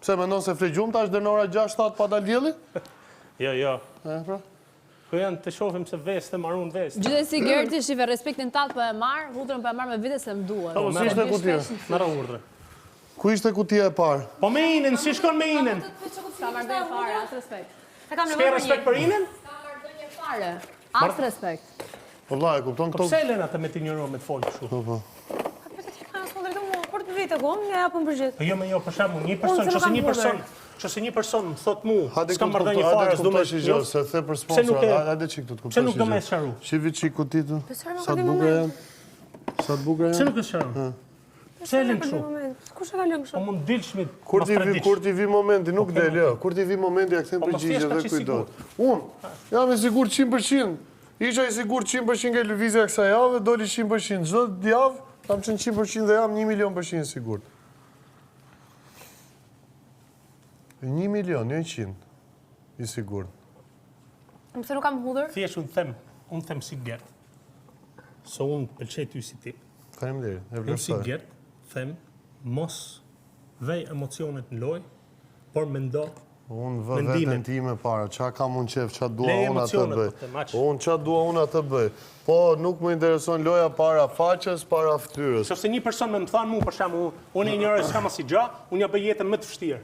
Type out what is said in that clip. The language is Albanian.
Pse mendon se fregjum tash deri në ora 6-7 pa dal dielli? Jo. Pra. Po janë të shohim se vestë të marrun vestë. Gjithsesi Gerti shive respektin tat po e marr, hudrën po e marr me vite se më duhet. Po si ishte kutia? Merra urdhre. Ku ishte kutia e parë? Po me Inen, si shkon me Inen? Ka marrë fare, as respekt. S'ke respekt për Inen? Ka marrë fare, as respekt. Po vllai, e kupton Po këto? pse Elena të me t'injoro me të folë kështu? Po. Kur të vite ku, nga japën përgjith. Po jo me jo, për shembull, nëse një person më thot mu, s'kam marrë një fare, fare, s'do me shigjo, se the për sponsor, hajde çik të kuptosh. Pse nuk do me sharu? Shivi çik kutitë. Sa të ka bukur janë. Sa të bukur Pse janë. nuk e sharu? Pse e lën kështu? Kush e ka lënë kështu? Po mund dilshmi. Kur ti vi momenti, nuk del, jo. Kur ti vi momenti, ja kthem përgjigje dhe kujdo. Jam i sigurt 100%. Isha i sigurt 100% nga lëvizja e kësaj jave, doli 100%. Çdo javë kam qenë 100% dhe jam 1.000.000% i sigurt. 1 milion, jo 100 i sigurt. Pse nuk kam hudhur? Thjesht unë them si Gert. So unë pëlqej ty si tip. Faleminderit. E Unë si vlerësoj. Gert them mos vej emocionet në lojë, por mendo Unë vë mendimin. vetën time para, qa kam unë qef, qa dua Le unë atë emocionet, bëj. po, te maq. Unë qa dua unë atë bëj. Po nuk më intereson loja para faqes, para ftyrës. Nëse një person më thon mua për shembull, unë e ignoroj s'kam asgjë, unë ja bëj jetën më të vështirë.